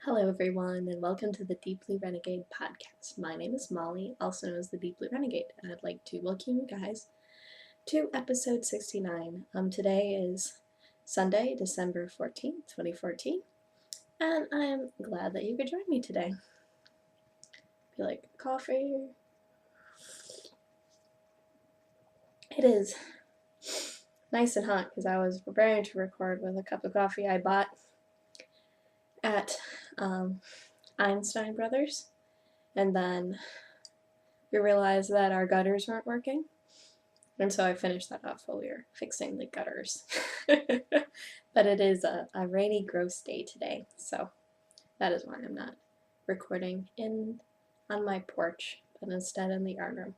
Hello everyone and welcome to the Deep Blue Renegade podcast. My name is Molly, also known as the Deep Blue Renegade, and I'd like to welcome you guys to episode 69. Today is Sunday, December 14th, 2014, and I'm glad that you could join me today. If you like coffee, it is nice and hot because I was preparing to record with a cup of coffee I bought at Einstein Brothers, and then we realized that our gutters weren't working, and so I finished that off while we were fixing the gutters. But it is a rainy, gross day today, so that is why I'm not recording on my porch, but instead in the art room.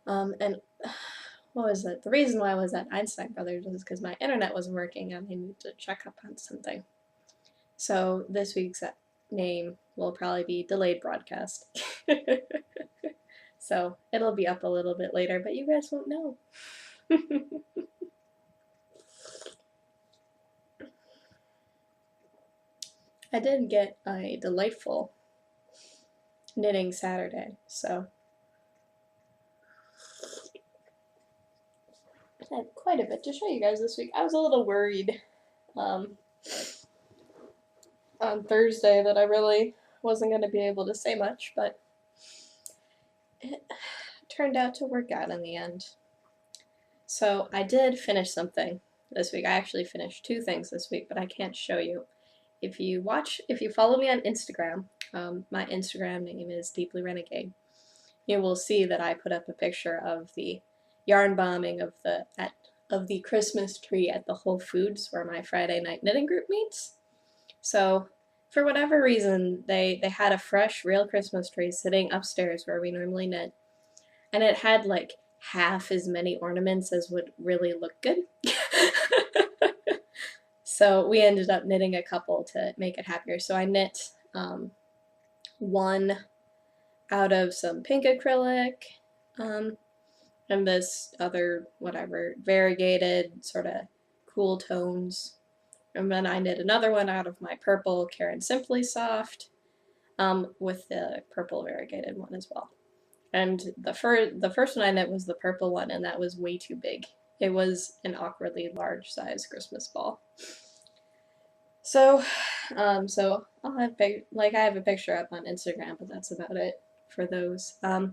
And what was it? The reason why I was at Einstein Brothers was because my internet wasn't working and I needed to check up on something. So this week's name will probably be Delayed Broadcast. So it'll be up a little bit later, but you guys won't know. I did get a delightful knitting Saturday, so I had quite a bit to show you guys this week. I was a little worried on Thursday that I really wasn't going to be able to say much, but it turned out to work out in the end. So I did finish something this week. I actually finished two things this week, but I can't show you. If you follow me on Instagram, my Instagram name is Deepbluerenegade, you will see that I put up a picture of the yarn bombing of the Christmas tree at the Whole Foods where my Friday night knitting group meets. So for whatever reason, they had a fresh, real Christmas tree sitting upstairs where we normally knit, and it had like half as many ornaments as would really look good. So we ended up knitting a couple to make it happier. So I knit one out of some pink acrylic, and this other, whatever, variegated sort of cool tones. And then I knit another one out of my purple Karen Simply Soft, with the purple variegated one as well. And the first one I knit was the purple one, and that was way too big. It was an awkwardly large size Christmas ball. So, I'll have I have a picture up on Instagram, but that's about it for those. I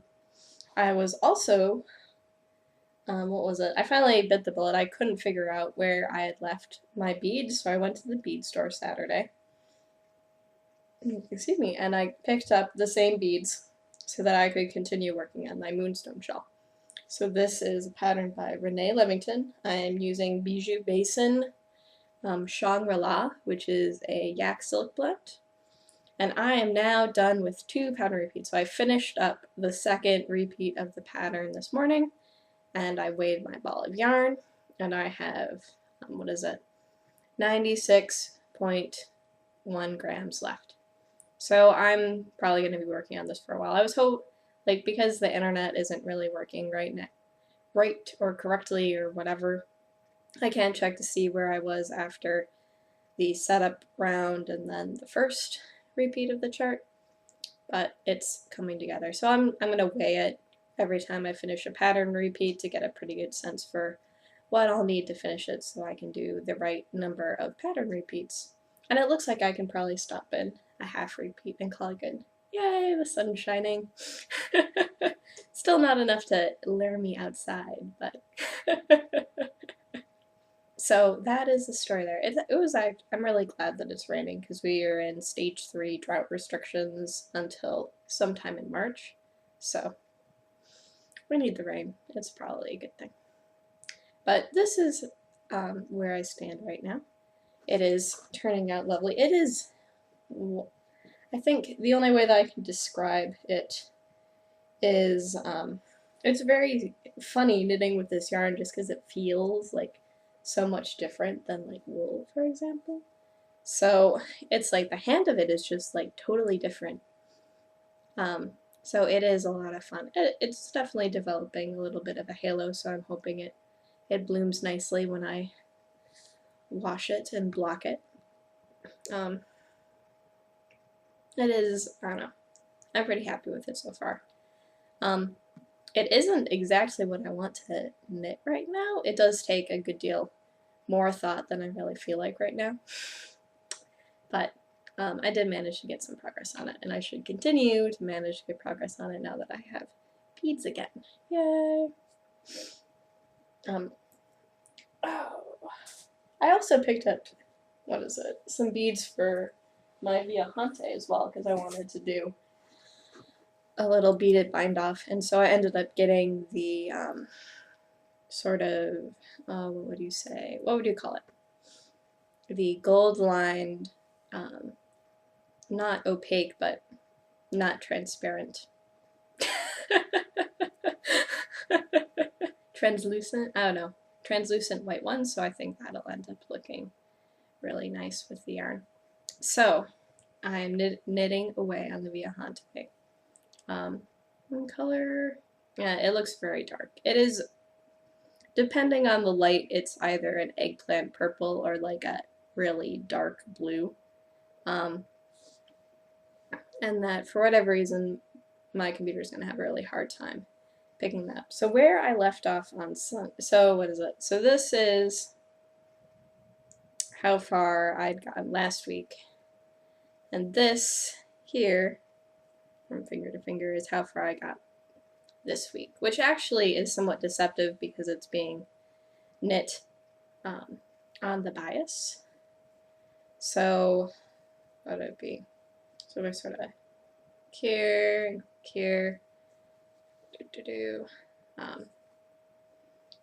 was also, what was it? I finally bit the bullet. I couldn't figure out where I had left my beads, so I went to the bead store Saturday. Excuse me, and I picked up the same beads so that I could continue working on my moonstone shawl. So this is a pattern by Renee Levington. I am using Bijou Basin Shangri-La, which is a yak silk blend. And I am now done with 2 pattern repeats. So I finished up the second repeat of the pattern this morning, and I weighed my ball of yarn, and I have, 96.1 grams left. So I'm probably going to be working on this for a while. I was because the internet isn't really working right or correctly or whatever, I can't check to see where I was after the setup round and then the first repeat of the chart, but it's coming together. So I'm going to weigh it every time I finish a pattern repeat to get a pretty good sense for what I'll need to finish it so I can do the right number of pattern repeats. And it looks like I can probably stop in a half repeat and call it good. Yay, the sun's shining. Still not enough to lure me outside, but so that is the story there. I'm really glad that it's raining because we are in stage 3 drought restrictions until sometime in March. So we need the rain. It's probably a good thing. But this is where I stand right now. It is turning out lovely. It is, I think the only way that I can describe it is, it's very funny knitting with this yarn just because it feels like so much different than like wool, for example. So it's like the hand of it is just like totally different. So it is a lot of fun. It's definitely developing a little bit of a halo, so I'm hoping it blooms nicely when I wash it and block it. it is, I don't know, I'm pretty happy with it so far. It isn't exactly what I want to knit right now. It does take a good deal more thought than I really feel like right now. But I did manage to get some progress on it, and I should continue to manage to get progress on it now that I have beads again. Yay! Oh, I also picked up, what is it, some beads for my Viajante as well, because I wanted to do a little beaded bind off, and so I ended up getting the sort of, what would you say, what would you call it? The gold lined, not opaque, but not transparent. Translucent, I don't know, translucent white ones, so I think that'll end up looking really nice with the yarn. So, I'm knitting away on the Viajante. One color, yeah, it looks very dark. It is, depending on the light, it's either an eggplant purple or like a really dark blue. And that, for whatever reason, my computer's going to have a really hard time picking that up. So where I left off on so what is it? So this is how far I'd gotten last week. And this here, from finger to finger, is how far I got this week, which actually is somewhat deceptive because it's being knit on the bias. So what would it be? So we're sort of here,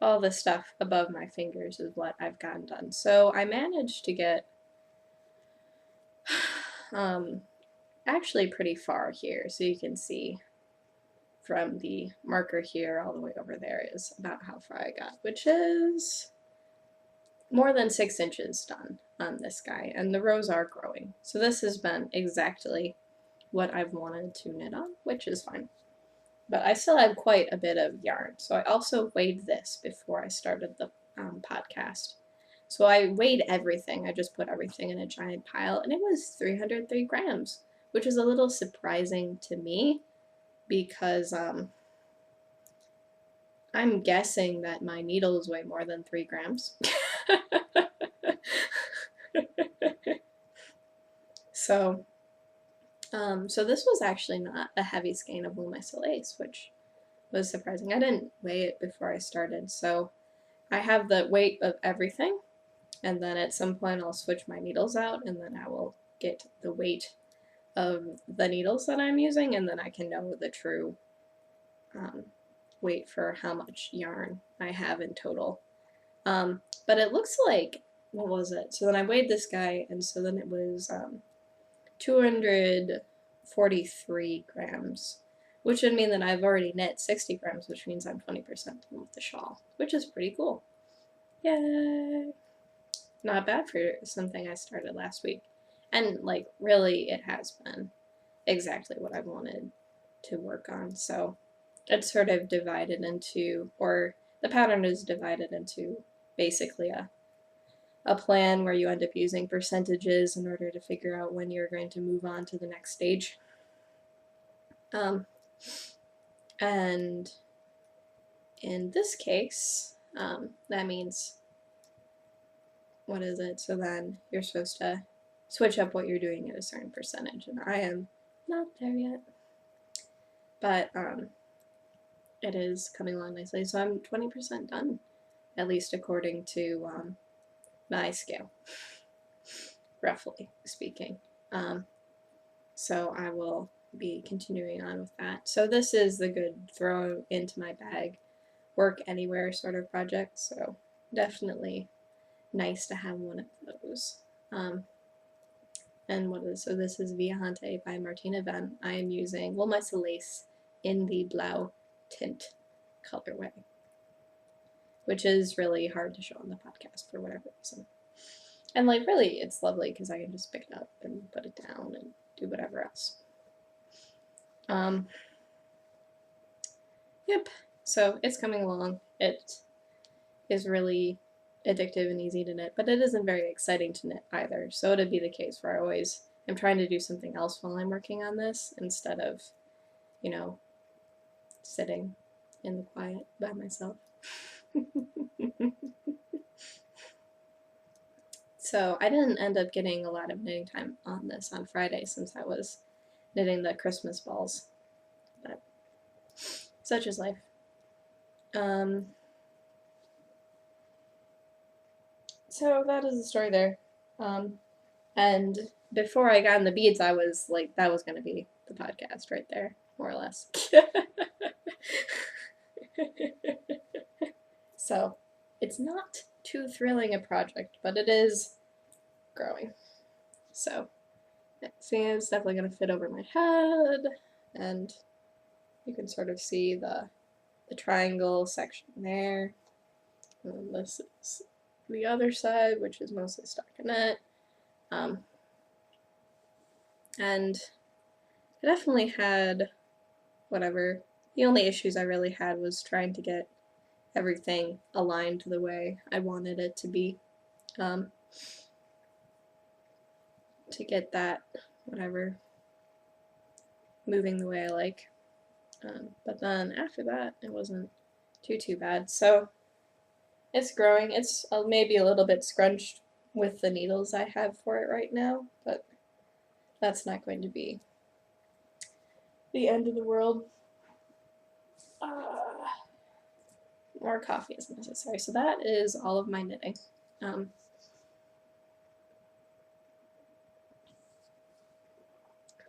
all the stuff above my fingers is what I've gotten done. So I managed to get actually pretty far here, so you can see from the marker here all the way over there is about how far I got, which is more than 6 inches done on this guy, and the rows are growing. So this has been exactly what I've wanted to knit on, which is fine. But I still have quite a bit of yarn, so I also weighed this before I started the podcast. So I weighed everything. I just put everything in a giant pile, and it was 303 grams, which is a little surprising to me because I'm guessing that my needles weigh more than 3 grams. So this was actually not a heavy skein of wool lace, which was surprising. I didn't weigh it before I started, so I have the weight of everything, and then at some point I'll switch my needles out, and then I will get the weight of the needles that I'm using, and then I can know the true weight for how much yarn I have in total. But it looks like, what was it? So then I weighed this guy, and so then it was 243 grams, which would mean that I've already knit 60 grams, which means I'm 20% done with the shawl, which is pretty cool. Yay! Not bad for something I started last week. And, like, really, it has been exactly what I wanted to work on. So it's sort of divided into, or the pattern is divided into basically a plan where you end up using percentages in order to figure out when you're going to move on to the next stage. And in this case, that means, what is it? So then you're supposed to switch up what you're doing at a certain percentage, and I am not there yet. But it is coming along nicely, so I'm 20% done, at least according to my scale, roughly speaking. So I will be continuing on with that. So this is the good throw into my bag, work anywhere sort of project, so definitely nice to have one of those. And so this is Viajante by Martina Venn. I am using Wool Lace in the Blau tint colorway, which is really hard to show on the podcast for whatever reason. And like really, it's lovely because I can just pick it up and put it down and do whatever else. Yep, so it's coming along. It is really addictive and easy to knit, but it isn't very exciting to knit either. So it'd be the case where I always I'm trying to do something else while I'm working on this instead of, sitting in the quiet by myself. So I didn't end up getting a lot of knitting time on this on Friday since I was knitting the Christmas balls, but such is life. So that is the story there. And before I got in the beads, I was like, that was going to be the podcast right there, more or less. So it's not too thrilling a project, but it is growing. So see, it's definitely going to fit over my head, and you can sort of see the triangle section there. And this is the other side, which is mostly stockinette. And I definitely had whatever. The only issues I really had was trying to get everything aligned the way I wanted it to be. To get that, whatever, moving the way I like. But then after that, it wasn't too bad. So it's growing. It's maybe a little bit scrunched with the needles I have for it right now, but that's not going to be the end of the world. More coffee is necessary. So that is all of my knitting. And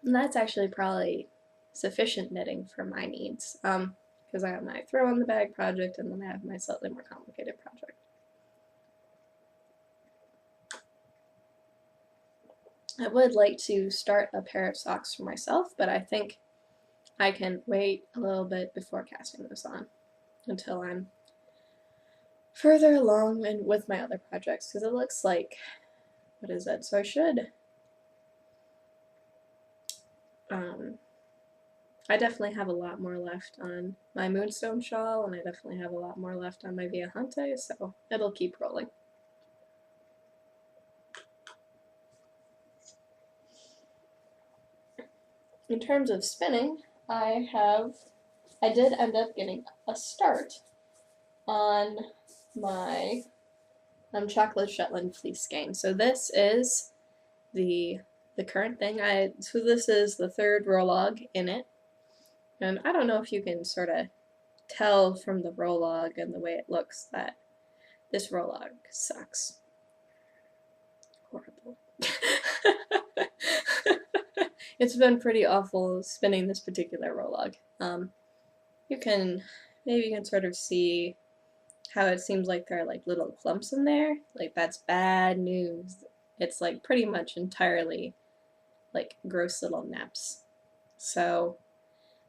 that's actually probably sufficient knitting for my needs, because I have my throw in the bag project and then I have my slightly more complicated project. I would like to start a pair of socks for myself, but I think I can wait a little bit before casting those on until I'm further along and with my other projects, because it looks like, what is it? So I should, I definitely have a lot more left on my Moonstone shawl, and I definitely have a lot more left on my Viajante, so it'll keep rolling. In terms of spinning, I did end up getting a start on my chocolate Shetland fleece skein. So this is the current thing. So this is the third row-log in it, and I don't know if you can sort of tell from the row-log and the way it looks that this row-log sucks. Horrible. It's been pretty awful spinning this particular row-log. You can sort of see how it seems like there are like little clumps in there. Like, that's bad news. It's like pretty much entirely like gross little naps. So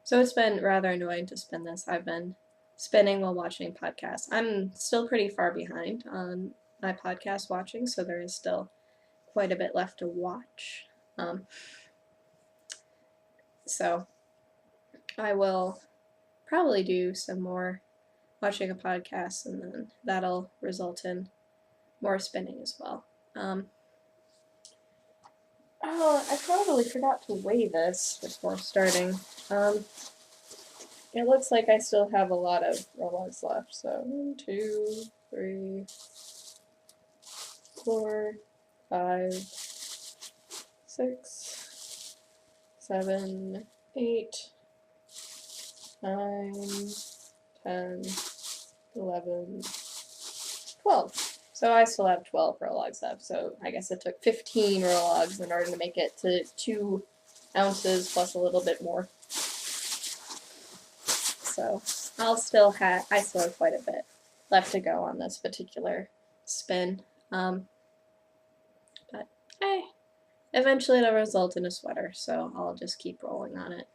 it's been rather annoying to spin this. I've been spinning while watching podcasts. I'm still pretty far behind on my podcast watching, so there is still quite a bit left to watch. So I will probably do some more watching a podcast, and then that'll result in more spinning as well. I probably forgot to weigh this before starting. It looks like I still have a lot of row-logs left. So 1, 2, 3, 4, 5, 6, 7, 8, 9, 10, 11, 12. So I still have 12 row-logs left, so I guess it took 15 row-logs in order to make it to 2 ounces plus a little bit more. So I still have quite a bit left to go on this particular spin. But eventually it'll result in a sweater, so I'll just keep rolling on it.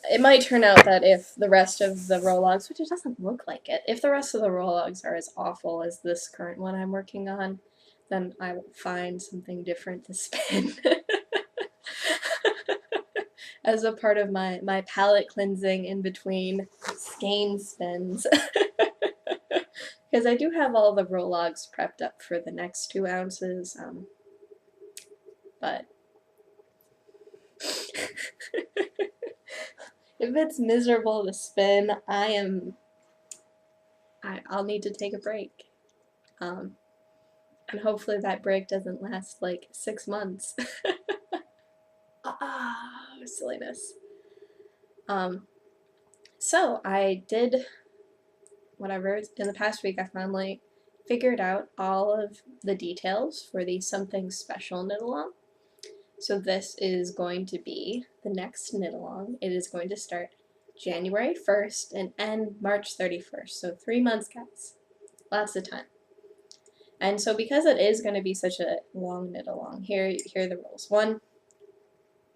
It might turn out that if the rest of the row-logs, which it doesn't look like it, if the rest of the row-logs are as awful as this current one I'm working on, then I will find something different to spin. As a part of my palette cleansing in between skein spins. Because I do have all the row-logs prepped up for the next 2 ounces, but If it's miserable to spin, I'll need to take a break. And hopefully that break doesn't last like 6 months. Silliness. So I did whatever. In the past week, I finally figured out all of the details for the Something Special knit along. So this is going to be the next knit along. It is going to start January 1st and end March 31st. So 3 months, guys. Lots of time. And so because it is going to be such a long knit along, here are the rules. 1,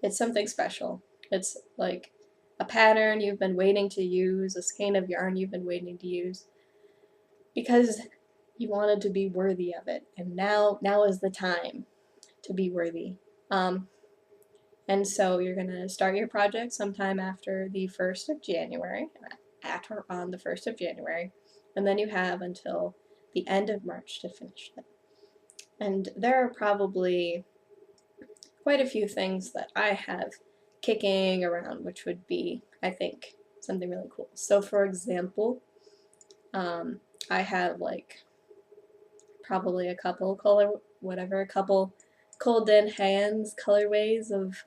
it's something special. It's like a pattern you've been waiting to use, a skein of yarn you've been waiting to use, because you wanted to be worthy of it, and now is the time to be worthy. And so you're going to start your project sometime after the 1st of January, at or on the 1st of January, and then you have until the end of March to finish it. And there are probably quite a few things that I have kicking around, which would be, I think, something really cool. So for example, I have like probably a couple Cold Den Hands colorways of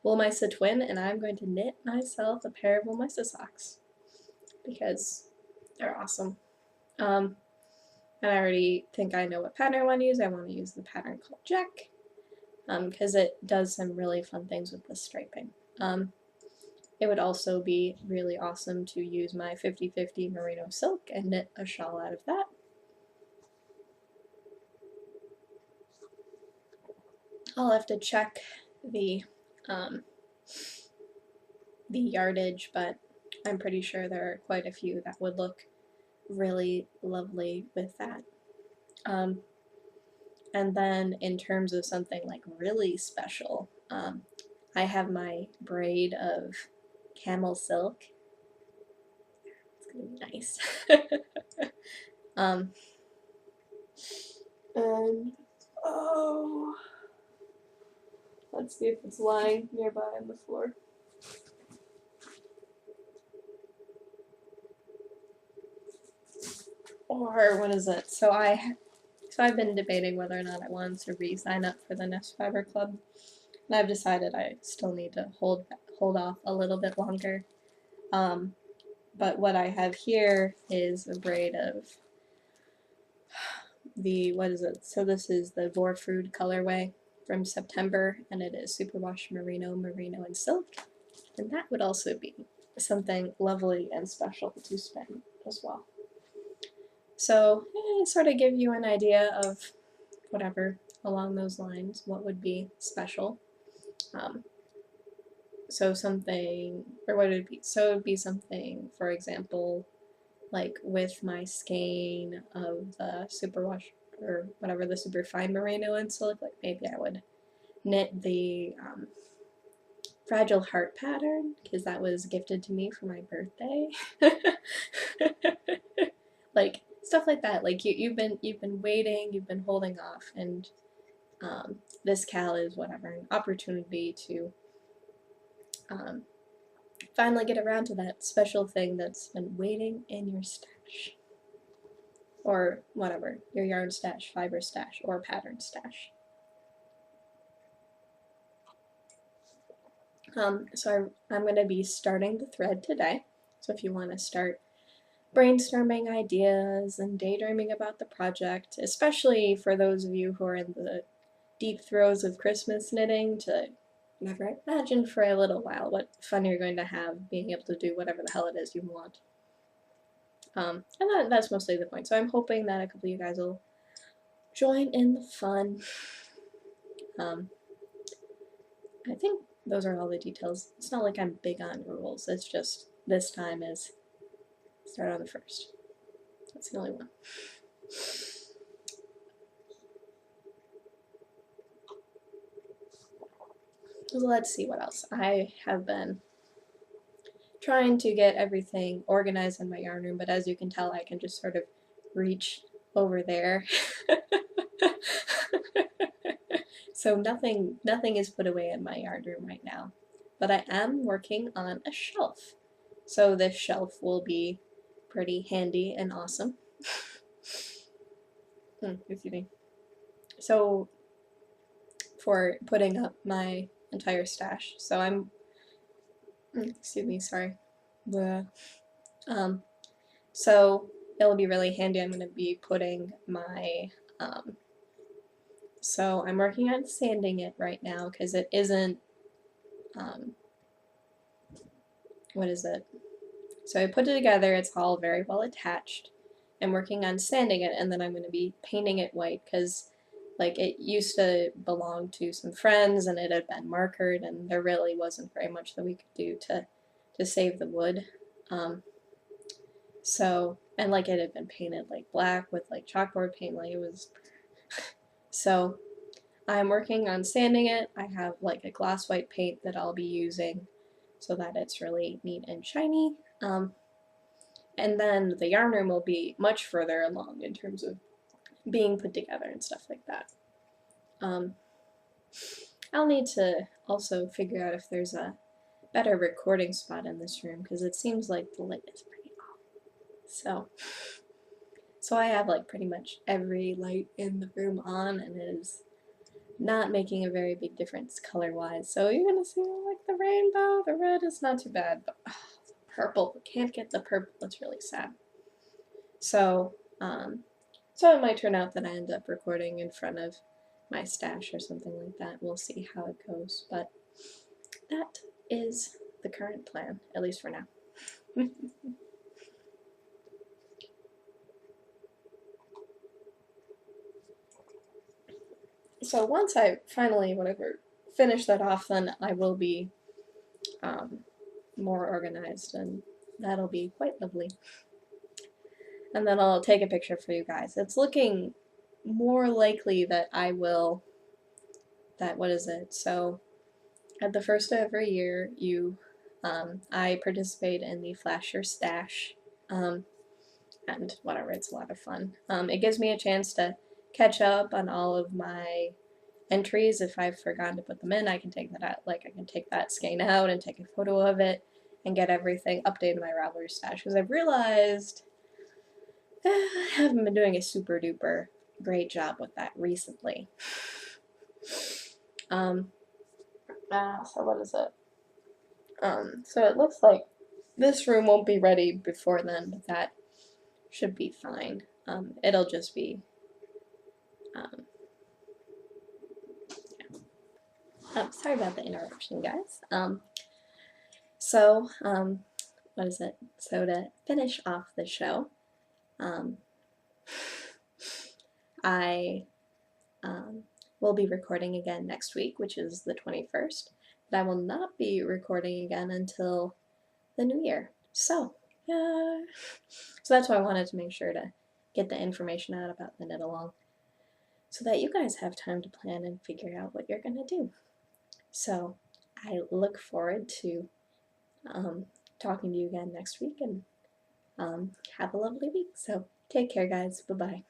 Woolmeisa Twin, and I'm going to knit myself a pair of Woolmeisa socks because they're awesome. And I already think I know what pattern I want to use. I want to use the pattern called Jack, because it does some really fun things with the striping. It would also be really awesome to use my 50/50 merino silk and knit a shawl out of that. I'll have to check the yardage, but I'm pretty sure there are quite a few that would look really lovely with that. And then in terms of something like really special, I have my braid of camel silk. It's gonna be nice. And oh, let's see if it's lying nearby on the floor. Or what is it? So I've been debating whether or not I wanted to re-sign up for the Nest Fiber Club, and I've decided I still need to hold off a little bit longer. But what I have here is a braid of the, what is it? So this is the Vorfruit colorway from September, and it is superwash merino, and silk, and that would also be something lovely and special to spin as well. So sort of give you an idea of whatever along those lines, what would be special. So something, or what would it be? So it would be something, for example, like with my skein of the superwash, or whatever, the super fine merino and silk, like maybe I would knit the Fragile Heart pattern, because that was gifted to me for my birthday. Like stuff like that. Like you've been waiting, you've been holding off, and this cal is whatever, an opportunity to finally get around to that special thing that's been waiting in your stash, or whatever, your yarn stash, fiber stash, or pattern stash. So I'm going to be starting the thread today, so if you want to start brainstorming ideas and daydreaming about the project, especially for those of you who are in the deep throes of Christmas knitting, to never imagine for a little while what fun you're going to have being able to do whatever the hell it is you want. And that's mostly the point. So I'm hoping that a couple of you guys will join in the fun. I think those are all the details. It's not like I'm big on rules. It's just this time is start on the 1st. That's the only one. So let's see what else. I have been trying to get everything organized in my yarn room, but as you can tell, I can just sort of reach over there. So nothing is put away in my yard room right now. But I am working on a shelf. So this shelf will be pretty handy and awesome. Excuse me. So for putting up my entire stash. So I'm excuse me, sorry. Bleh. Um so it'll be really handy. I'm going to be putting my so I'm working on sanding it right now because it isn't um, what is it? So I put it together, it's all very well attached. I'm working on sanding it, and then I'm going to be painting it white because like it used to belong to some friends and it had been markered, and there really wasn't very much that we could do to save the wood. Um, so and like it had been painted like black with like chalkboard paint, like it was so I'm working on sanding it. I have like a gloss white paint that I'll be using so that it's really neat and shiny. And then the yarn room will be much further along in terms of being put together and stuff like that. I'll need to also figure out if there's a better recording spot in this room because it seems like the light is pretty off. So I have like pretty much every light in the room on, and it is not making a very big difference color-wise. So you're gonna see like the rainbow. The red is not too bad, but the purple, can't get the purple. It's really sad. So so it might turn out that I end up recording in front of my stash or something like that. We'll see how it goes, but that is the current plan, at least for now. So once I finally, whatever, finish that off, then I will be more organized, and that'll be quite lovely. And then I'll take a picture for you guys. It's looking more likely that I will, what is it? So at the first of every year, I participate in the Flash Your Stash, and whatever, it's a lot of fun. It gives me a chance to catch up on all of my entries. If I've forgotten to put them in, I can take that out, like I can take that skein out and take a photo of it and get everything updated in my Ravelry stash, because I've realized I haven't been doing a super duper great job with that recently. So what is it? So it looks like this room won't be ready before then, but that should be fine. It'll just be, sorry about the interruption, guys. What is it? So to finish off the show, I will be recording again next week, which is the 21st, but I will not be recording again until the new year. So that's why I wanted to make sure to get the information out about the knit along so that you guys have time to plan and figure out what you're going to do. So I look forward to talking to you again next week, and have a lovely week. So take care, guys. Bye-bye.